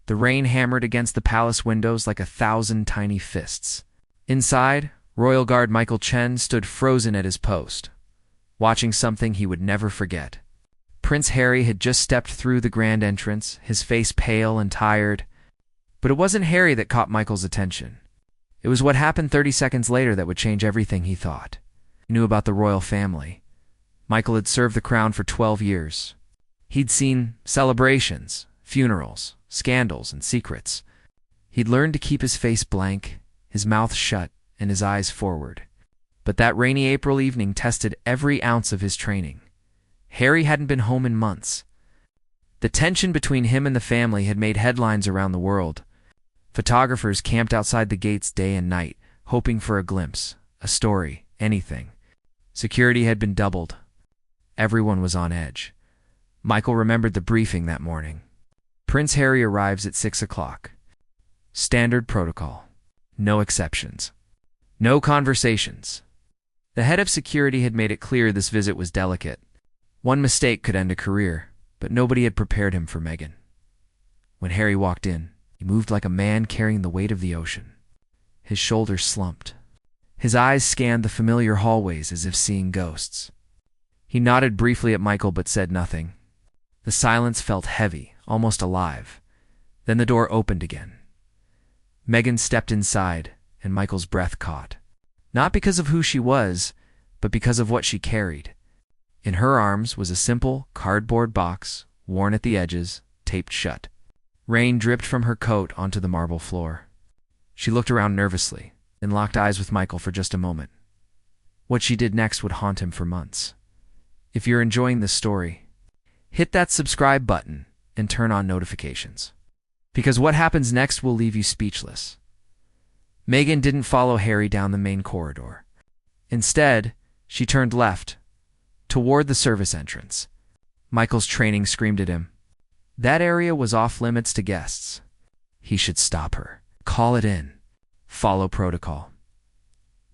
The rain hammered against the palace windows like 1,000 tiny fists. Inside, Royal Guard Michael Chen stood frozen at his post, watching something he would never forget. Prince Harry had just stepped through the grand entrance, his face pale and tired. But it wasn't Harry that caught Michael's attention. It was what happened 30 seconds later that would change everything he thought. He knew about the royal family. Michael had served the crown for 12 years. He'd seen celebrations, funerals, scandals, and secrets. He'd learned to keep his face blank, his mouth shut, and his eyes forward. But that rainy April evening tested every ounce of his training. Harry hadn't been home in months. The tension between him and the family had made headlines around the world. Photographers camped outside the gates day and night, hoping for a glimpse, a story, anything. Security had been doubled. Everyone was on edge. Michael remembered the briefing that morning. Prince Harry arrives at 6 o'clock. Standard protocol. No exceptions. No conversations. The head of security had made it clear this visit was delicate. One mistake could end a career, but nobody had prepared him for Meghan. When Harry walked in, he moved like a man carrying the weight of the ocean. His shoulders slumped. His eyes scanned the familiar hallways as if seeing ghosts. He nodded briefly at Michael but said nothing. The silence felt heavy, almost alive. Then the door opened again. Meghan stepped inside, and Michael's breath caught. Not because of who she was, but because of what she carried. In her arms was a simple cardboard box, worn at the edges, taped shut. Rain dripped from her coat onto the marble floor. She looked around nervously, then locked eyes with Michael for just a moment. What she did next would haunt him for months. If you're enjoying this story, hit that subscribe button and turn on notifications. Because what happens next will leave you speechless. Meghan didn't follow Harry down the main corridor. Instead, she turned left, toward the service entrance. Michael's training screamed at him. That area was off limits to guests. He should stop her, call it in, follow protocol.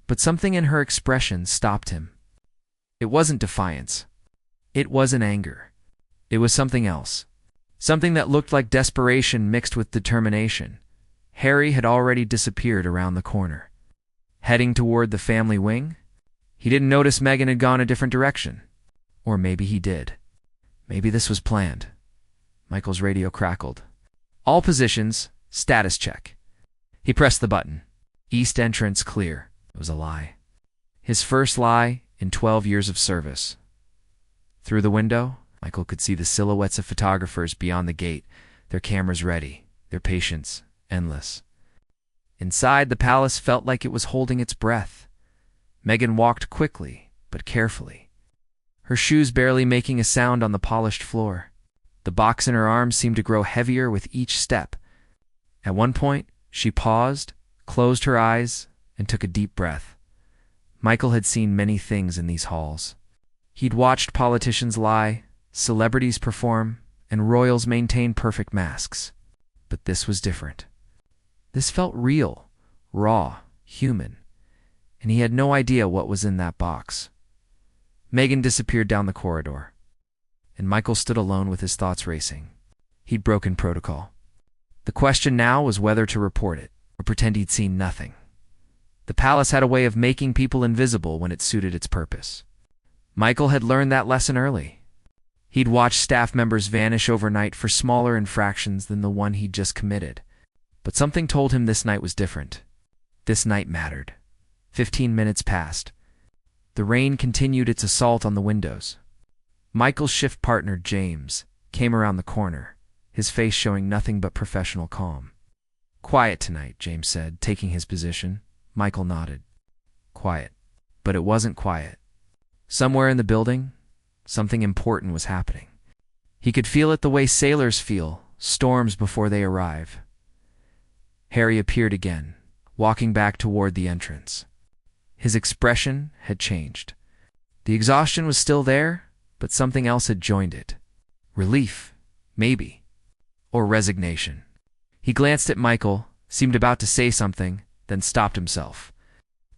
But something in her expression stopped him. It wasn't defiance. It wasn't anger. It was something else. Something that looked like desperation mixed with determination. Harry had already disappeared around the corner. Heading toward the family wing? He didn't notice Meghan had gone a different direction. Or maybe he did. Maybe this was planned. Michael's radio crackled. All positions, status check. He pressed the button. East entrance clear. It was a lie. His first lie in 12 years of service. Through the window, Michael could see the silhouettes of photographers beyond the gate, their cameras ready, their patience endless. Inside, the palace felt like it was holding its breath. Meghan walked quickly, but carefully, her shoes barely making a sound on the polished floor. The box in her arms seemed to grow heavier with each step. At one point, she paused, closed her eyes, and took a deep breath. Michael had seen many things in these halls. He'd watched politicians lie, celebrities perform, and royals maintain perfect masks. But this was different. This felt real, raw, human, and he had no idea what was in that box. Meghan disappeared down the corridor, and Michael stood alone with his thoughts racing. He'd broken protocol. The question now was whether to report it or pretend he'd seen nothing. The palace had a way of making people invisible when it suited its purpose. Michael had learned that lesson early. He'd watched staff members vanish overnight for smaller infractions than the one he'd just committed. But something told him this night was different. This night mattered. 15 minutes passed. The rain continued its assault on the windows. Michael's shift partner, James, came around the corner, his face showing nothing but professional calm. Quiet tonight, James said, taking his position. Michael nodded. Quiet. But it wasn't quiet. Somewhere in the building, something important was happening. He could feel it the way sailors feel storms before they arrive. Harry appeared again, walking back toward the entrance. His expression had changed. The exhaustion was still there, but something else had joined it. Relief, maybe. Or resignation. He glanced at Michael, seemed about to say something, then stopped himself.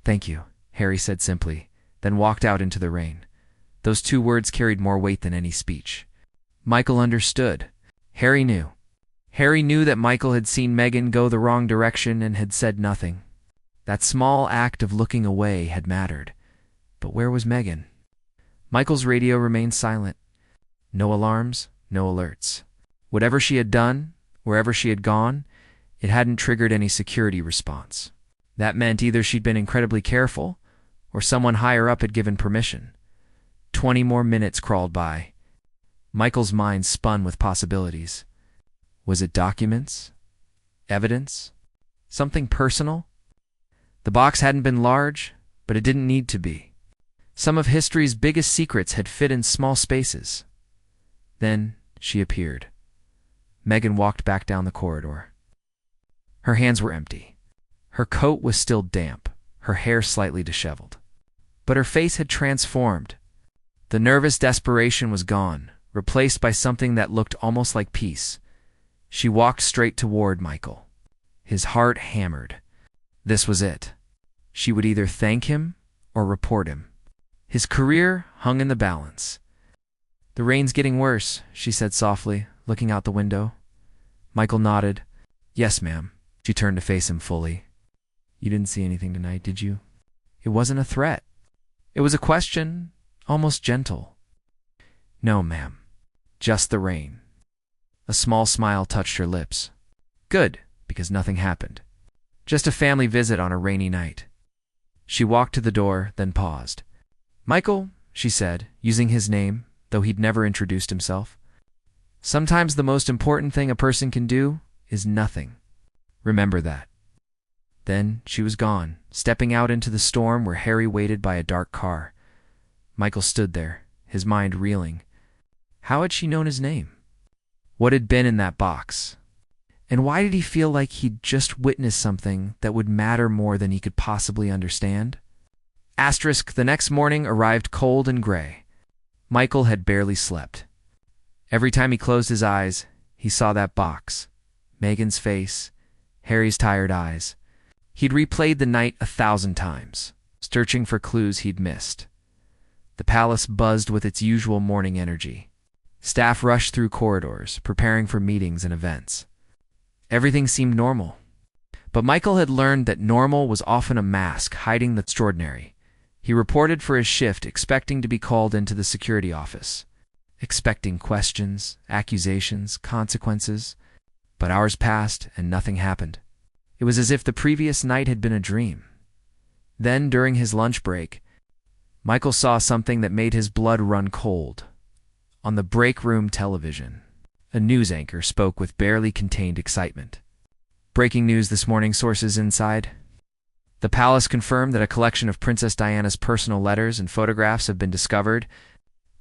Thank you, Harry said simply, then walked out into the rain. Those two words carried more weight than any speech. Michael understood. Harry knew. Harry knew that Michael had seen Meghan go the wrong direction and had said nothing. That small act of looking away had mattered. But where was Meghan? Michael's radio remained silent. No alarms, no alerts. Whatever she had done, wherever she had gone, it hadn't triggered any security response. That meant either she'd been incredibly careful, or someone higher up had given permission. 20 more minutes crawled by. Michael's mind spun with possibilities. Was it documents? Evidence? Something personal? The box hadn't been large, but it didn't need to be. Some of history's biggest secrets had fit in small spaces. Then she appeared. Meghan walked back down the corridor. Her hands were empty. Her coat was still damp, her hair slightly disheveled. But her face had transformed. The nervous desperation was gone, replaced by something that looked almost like peace. She walked straight toward Michael. His heart hammered. This was it. She would either thank him or report him. His career hung in the balance. "The rain's getting worse," she said softly, looking out the window. Michael nodded. "Yes, ma'am." She turned to face him fully. "You didn't see anything tonight, did you?" It wasn't a threat. It was a question, almost gentle. "No, ma'am. Just the rain." A small smile touched her lips. Good, because nothing happened. Just a family visit on a rainy night. She walked to the door, then paused. "Michael," she said, using his name, though he'd never introduced himself. "Sometimes the most important thing a person can do is nothing. Remember that." Then she was gone, stepping out into the storm where Harry waited by a dark car. Michael stood there, his mind reeling. How had she known his name? What had been in that box? And why did he feel like he'd just witnessed something that would matter more than he could possibly understand? The next morning arrived cold and gray. Michael had barely slept. Every time he closed his eyes, he saw that box, Meghan's face, Harry's tired eyes. He'd replayed the night 1,000 times, searching for clues he'd missed. The palace buzzed with its usual morning energy. Staff rushed through corridors, preparing for meetings and events. Everything seemed normal. But Michael had learned that normal was often a mask hiding the extraordinary. He reported for his shift, expecting to be called into the security office. Expecting questions, accusations, consequences. But hours passed and nothing happened. It was as if the previous night had been a dream. Then, during his lunch break, Michael saw something that made his blood run cold. On the break room television, a news anchor spoke with barely contained excitement. "Breaking news this morning, sources inside. The palace confirmed that a collection of Princess Diana's personal letters and photographs have been discovered.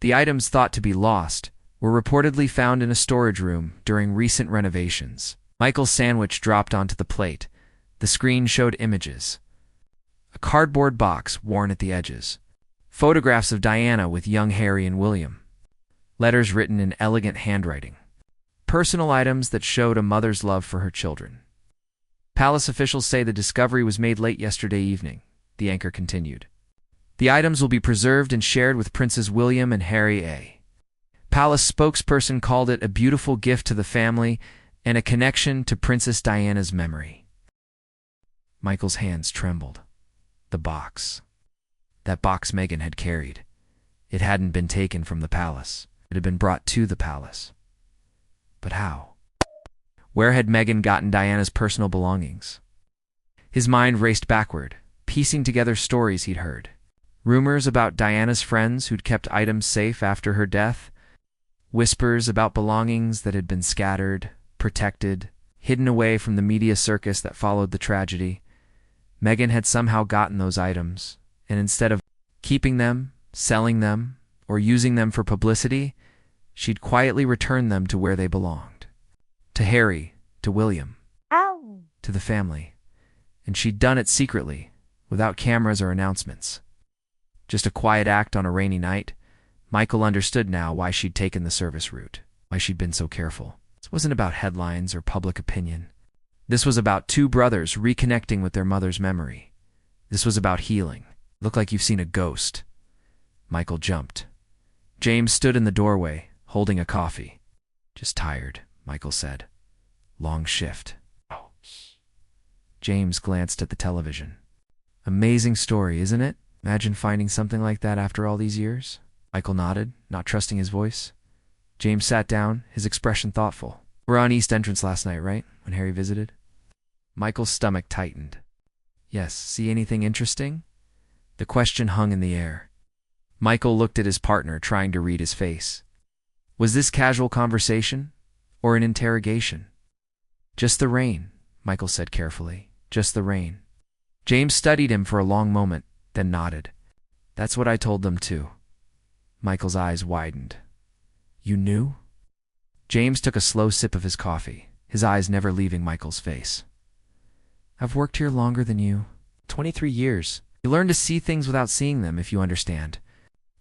The items thought to be lost were reportedly found in a storage room during recent renovations." Michael's sandwich dropped onto the plate. The screen showed images. A cardboard box worn at the edges. Photographs of Diana with young Harry and William. Letters written in elegant handwriting. Personal items that showed a mother's love for her children. Palace officials say the discovery was made late yesterday evening, the anchor continued. The items will be preserved and shared with Princes William and Harry A. Palace spokesperson called it a beautiful gift to the family and a connection to Princess Diana's memory. Michael's hands trembled. The box. That box Meghan had carried. It hadn't been taken from the palace. It had been brought to the palace. But how? Where had Meghan gotten Diana's personal belongings? His mind raced backward, piecing together stories he'd heard. Rumors about Diana's friends who'd kept items safe after her death. Whispers about belongings that had been scattered, protected, hidden away from the media circus that followed the tragedy. Meghan had somehow gotten those items, and instead of keeping them, selling them, or using them for publicity, she'd quietly returned them to where they belonged. To Harry, to William, to the family. And she'd done it secretly, without cameras or announcements. Just a quiet act on a rainy night. Michael understood now why she'd taken the service route, why she'd been so careful. This wasn't about headlines or public opinion. This was about two brothers reconnecting with their mother's memory. This was about healing. Looked like you've seen a ghost. Michael jumped. James stood in the doorway, holding a coffee. "Just tired," Michael said. Long shift. Oh. James glanced at the television. Amazing story, isn't it? Imagine finding something like that after all these years. Michael nodded, not trusting his voice. James sat down, his expression thoughtful. We're on East Entrance last night, right? When Harry visited? Michael's stomach tightened. Yes, see anything interesting? The question hung in the air. Michael looked at his partner, trying to read his face. Was this casual conversation or an interrogation? Just the rain, Michael said carefully. Just the rain. James studied him for a long moment, then nodded. That's what I told them too. Michael's eyes widened. You knew? James took a slow sip of his coffee, his eyes never leaving Michael's face. I've worked here longer than you. 23 years. You learn to see things without seeing them, if you understand.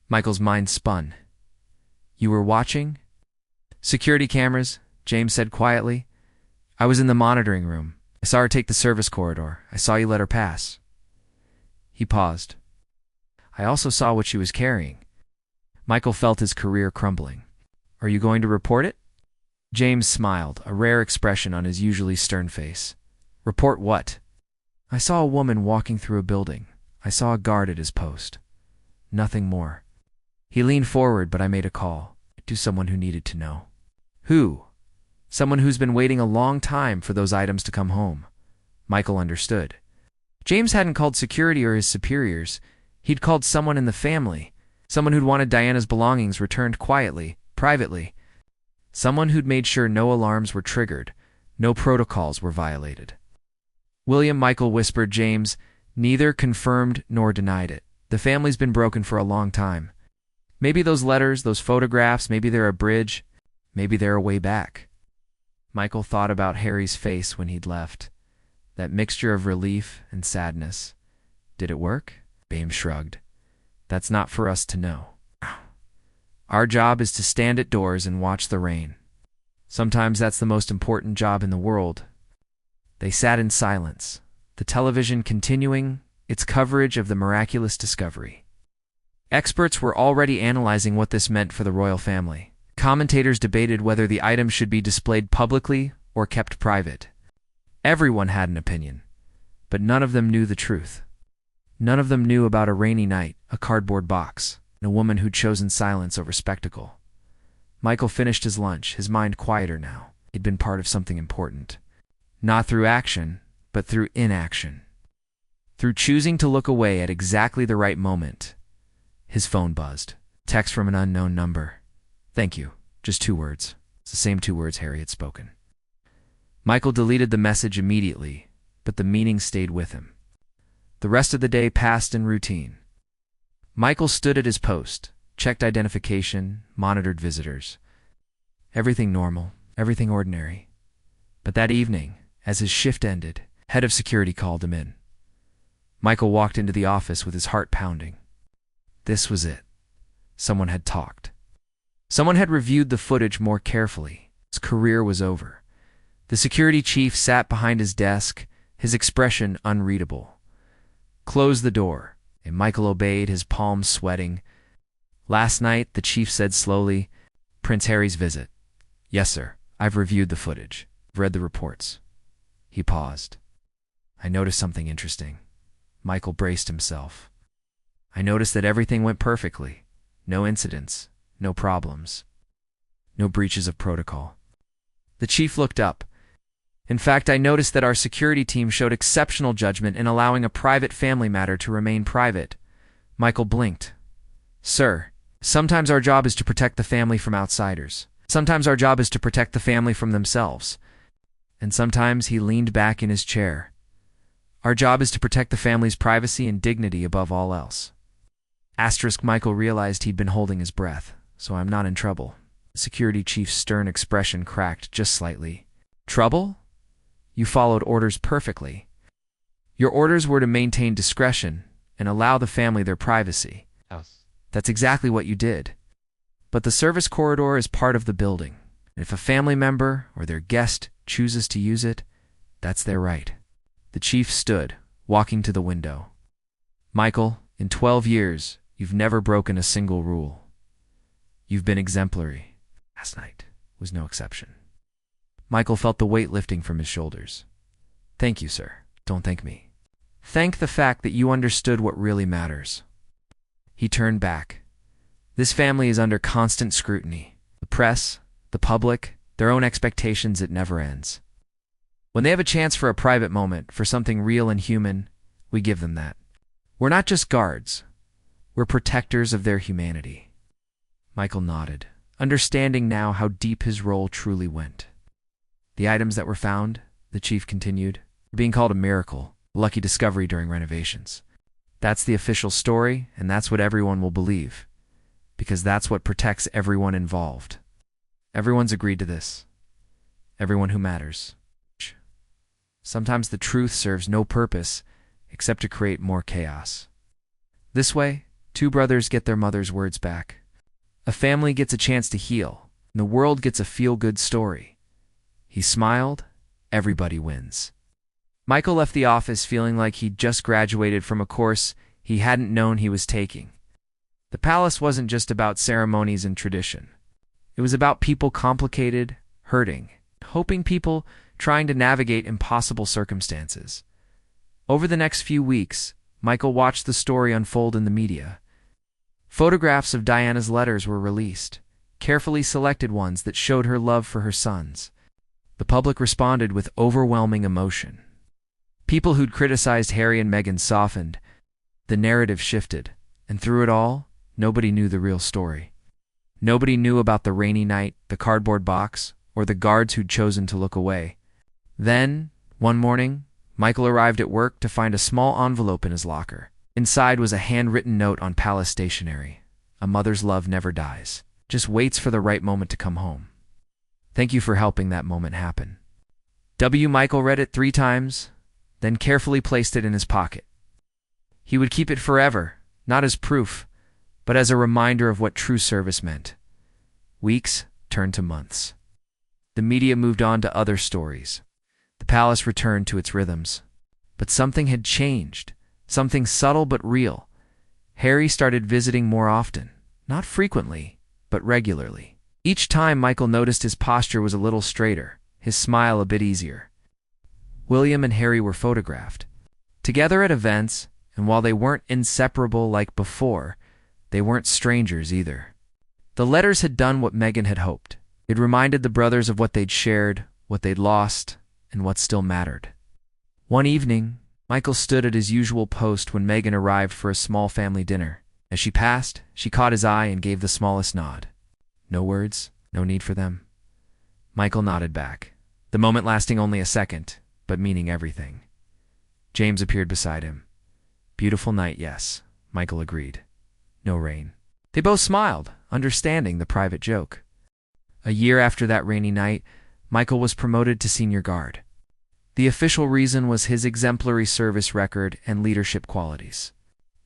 Michael's mind spun. You were watching? Security cameras, James said quietly. I was in the monitoring room. I saw her take the service corridor. I saw you let her pass. He paused. I also saw what she was carrying. Michael felt his career crumbling. Are you going to report it? James smiled, a rare expression on his usually stern face. Report what? I saw a woman walking through a building. I saw a guard at his post. Nothing more. He leaned forward, but I made a call to someone who needed to know. Who? Someone who's been waiting a long time for those items to come home. Michael understood. James hadn't called security or his superiors. He'd called someone in the family, someone who'd wanted Diana's belongings returned quietly, privately. Someone who'd made sure no alarms were triggered, no protocols were violated. William, Michael whispered. James neither confirmed nor denied it. The family's been broken for a long time. Maybe those letters, those photographs, maybe they're a bridge, maybe they're a way back. Michael thought about Harry's face when he'd left. That mixture of relief and sadness. Did it work? James shrugged. That's not for us to know. Our job is to stand at doors and watch the rain. Sometimes that's the most important job in the world. They sat in silence, the television continuing its coverage of the miraculous discovery. Experts were already analyzing what this meant for the royal family. Commentators debated whether the items should be displayed publicly or kept private. Everyone had an opinion, but none of them knew the truth. None of them knew about a rainy night, a cardboard box, and a woman who'd chosen silence over spectacle. Michael finished his lunch, his mind quieter now. He'd been part of something important. Not through action, but through inaction. Through choosing to look away at exactly the right moment. His phone buzzed. Text from an unknown number. Thank you. Just 2 words. It's the same 2 words Harry had spoken. Michael deleted the message immediately, but the meaning stayed with him. The rest of the day passed in routine. Michael stood at his post, checked identification, monitored visitors. Everything normal, everything ordinary. But that evening, as his shift ended, head of security called him in. Michael walked into the office with his heart pounding. This was it. Someone had talked. Someone had reviewed the footage more carefully. His career was over. The security chief sat behind his desk, his expression unreadable. Close the door, and Michael obeyed, his palms sweating. Last night, the chief said slowly, Prince Harry's visit. Yes, sir. I've reviewed the footage. I've read the reports. He paused. I noticed something interesting. Michael braced himself. I noticed that everything went perfectly. No incidents, no problems, no breaches of protocol. The chief looked up. In fact, I noticed that our security team showed exceptional judgment in allowing a private family matter to remain private. Michael blinked. Sir, sometimes our job is to protect the family from outsiders. Sometimes our job is to protect the family from themselves. And sometimes he leaned back in his chair. Our job is to protect the family's privacy and dignity above all else. Michael realized he'd been holding his breath, so I'm not in trouble. The security chief's stern expression cracked just slightly. Trouble? You followed orders perfectly. Your orders were to maintain discretion and allow the family their privacy. That's exactly what you did. But the service corridor is part of the building. If a family member or their guest chooses to use it, that's their right. The chief stood, walking to the window. Michael, in 12 years, you've never broken a single rule. You've been exemplary. Last night was no exception. Michael felt the weight lifting from his shoulders. Thank you, sir. Don't thank me. Thank the fact that you understood what really matters. He turned back. This family is under constant scrutiny. The press, the public, their own expectations, it never ends. When they have a chance for a private moment, for something real and human, we give them that. We're not just guards. We're protectors of their humanity. Michael nodded, understanding now how deep his role truly went. The items that were found, the chief continued, are being called a miracle, a lucky discovery during renovations. That's the official story, and that's what everyone will believe, because that's what protects everyone involved. Everyone's agreed to this. Everyone who matters. Sometimes the truth serves no purpose except to create more chaos. This way, two brothers get their mother's words back. A family gets a chance to heal, and the world gets a feel-good story. He smiled. Everybody wins. Michael left the office feeling like he'd just graduated from a course he hadn't known he was taking. The palace wasn't just about ceremonies and tradition. It was about people complicated, hurting, hoping people trying to navigate impossible circumstances. Over the next few weeks, Michael watched the story unfold in the media. Photographs of Diana's letters were released, carefully selected ones that showed her love for her sons. The public responded with overwhelming emotion. People who'd criticized Harry and Meghan softened. The narrative shifted, and through it all, nobody knew the real story. Nobody knew about the rainy night, the cardboard box, or the guards who'd chosen to look away. Then, one morning, Michael arrived at work to find a small envelope in his locker. Inside was a handwritten note on palace stationery. A mother's love never dies, just waits for the right moment to come home. Thank you for helping that moment happen. Michael read it 3 times, then carefully placed it in his pocket. He would keep it forever, not as proof, but as a reminder of what true service meant. Weeks turned to months. The media moved on to other stories. The palace returned to its rhythms. But something had changed, something subtle but real. Harry started visiting more often, not frequently, but regularly. Each time Michael noticed his posture was a little straighter, his smile a bit easier. William and Harry were photographed, together at events, and while they weren't inseparable like before, they weren't strangers either. The letters had done what Meghan had hoped. It reminded the brothers of what they'd shared, what they'd lost, and what still mattered. One evening, Michael stood at his usual post when Meghan arrived for a small family dinner. As she passed, she caught his eye and gave the smallest nod. No words, no need for them. Michael nodded back, the moment lasting only a second, but meaning everything. James appeared beside him. Beautiful night, yes, Michael agreed. No rain. They both smiled, understanding the private joke. A year after that rainy night, Michael was promoted to senior guard. The official reason was his exemplary service record and leadership qualities.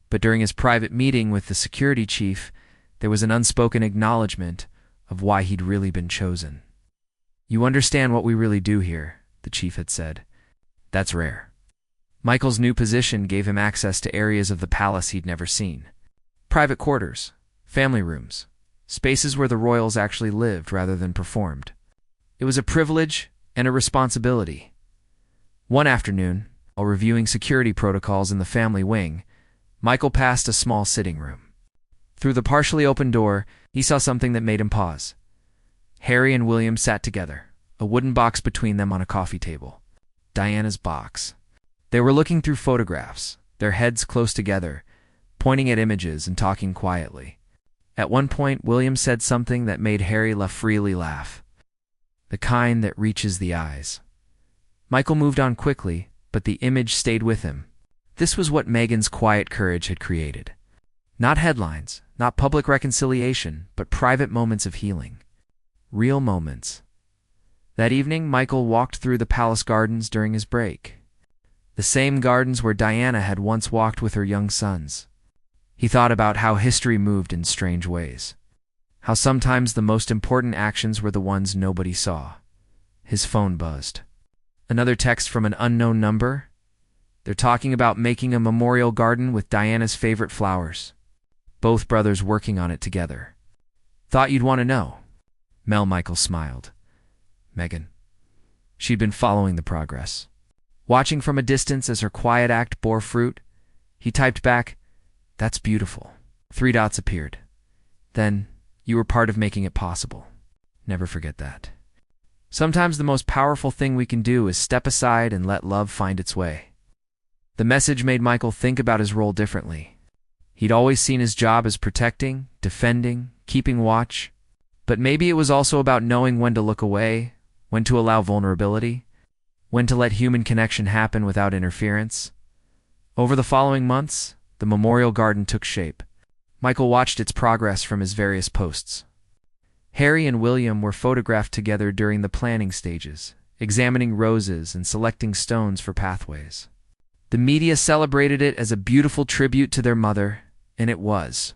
But during his private meeting with the security chief, there was an unspoken acknowledgement of why he'd really been chosen. You understand what we really do here, the chief had said. That's rare. Michael's new position gave him access to areas of the palace he'd never seen. Private quarters, family rooms, spaces where the royals actually lived rather than performed. It was a privilege and a responsibility. One afternoon, while reviewing security protocols in the family wing, Michael passed a small sitting room. Through the partially open door, he saw something that made him pause. Harry and William sat together, a wooden box between them on a coffee table. Diana's box. They were looking through photographs, their heads close together, pointing at images and talking quietly. At one point, William said something that made Harry freely laugh. The kind that reaches the eyes. Michael moved on quickly, but the image stayed with him. This was what Meghan's quiet courage had created. Not headlines, not public reconciliation, but private moments of healing. Real moments. That evening, Michael walked through the palace gardens during his break. The same gardens where Diana had once walked with her young sons. He thought about how history moved in strange ways. How sometimes the most important actions were the ones nobody saw. His phone buzzed. Another text from an unknown number. They're talking about making a memorial garden with Diana's favorite flowers. Both brothers working on it together. Thought you'd want to know. Michael smiled. Meghan. She'd been following the progress. Watching from a distance as her quiet act bore fruit, he typed back, "That's beautiful." 3 dots appeared. Then, "You were part of making it possible. Never forget that." Sometimes the most powerful thing we can do is step aside and let love find its way. The message made Michael think about his role differently. He'd always seen his job as protecting, defending, keeping watch, but maybe it was also about knowing when to look away, when to allow vulnerability, when to let human connection happen without interference. Over the following months, the memorial garden took shape. Michael watched its progress from his various posts. Harry and William were photographed together during the planning stages, examining roses and selecting stones for pathways. The media celebrated it as a beautiful tribute to their mother, and it was.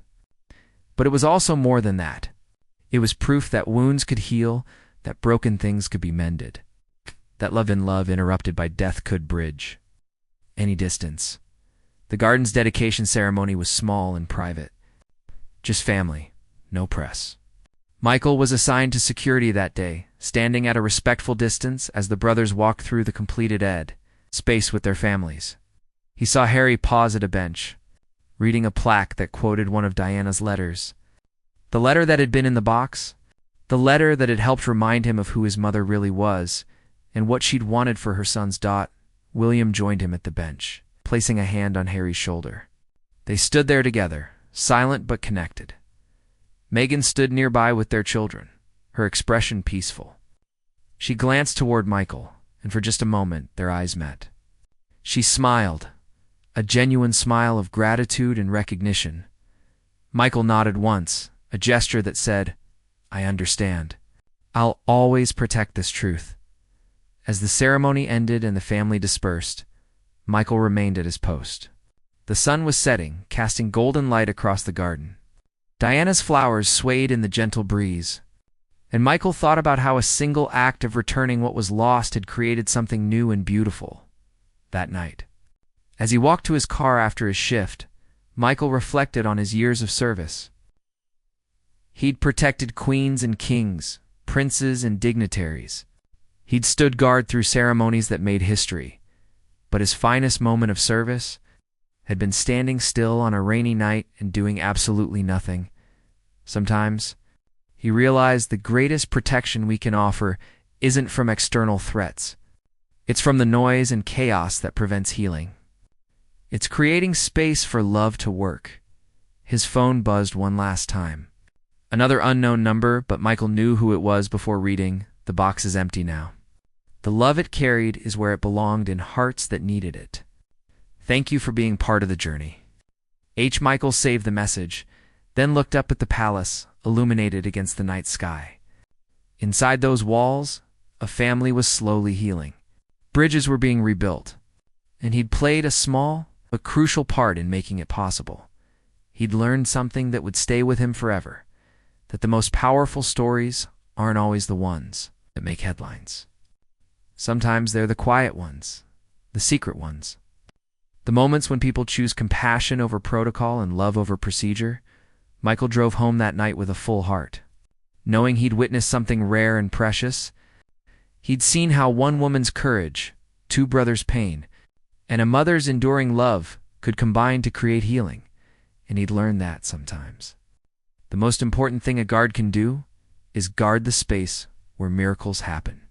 But it was also more than that. It was proof that wounds could heal, that broken things could be mended, that love and love interrupted by death could bridge any distance. The garden's dedication ceremony was small and private. Just family, no press. Michael was assigned to security that day, standing at a respectful distance as the brothers walked through the completed space with their families. He saw Harry pause at a bench, reading a plaque that quoted one of Diana's letters. The letter that had been in the box, the letter that had helped remind him of who his mother really was and what she'd wanted for her son's dot. William joined him at the bench, placing a hand on Harry's shoulder. They stood there together, silent but connected. Meghan stood nearby with their children, her expression peaceful. She glanced toward Michael, and for just a moment their eyes met. She smiled, a genuine smile of gratitude and recognition. Michael nodded once, a gesture that said, "I understand. I'll always protect this truth." As the ceremony ended and the family dispersed, Michael remained at his post. The sun was setting, casting golden light across the garden. Diana's flowers swayed in the gentle breeze, and Michael thought about how a single act of returning what was lost had created something new and beautiful that night. As he walked to his car after his shift, Michael reflected on his years of service. He'd protected queens and kings, princes and dignitaries. He'd stood guard through ceremonies that made history, but his finest moment of service had been standing still on a rainy night and doing absolutely nothing. Sometimes, he realized the greatest protection we can offer isn't from external threats. It's from the noise and chaos that prevents healing. It's creating space for love to work. His phone buzzed one last time. Another unknown number, but Michael knew who it was before reading, "The box is empty now." The love it carried is where it belonged in hearts that needed it. "Thank you for being part of the journey." Michael saved the message, then looked up at the palace, illuminated against the night sky. Inside those walls, a family was slowly healing. Bridges were being rebuilt, and he'd played a small but crucial part in making it possible. He'd learned something that would stay with him forever, that the most powerful stories aren't always the ones that make headlines. Sometimes they're the quiet ones, the secret ones. The moments when people choose compassion over protocol and love over procedure. Michael drove home that night with a full heart. Knowing he'd witnessed something rare and precious, he'd seen how one woman's courage, 2 brothers' pain, and a mother's enduring love could combine to create healing, and he'd learned that sometimes the most important thing a guard can do is guard the space where miracles happen.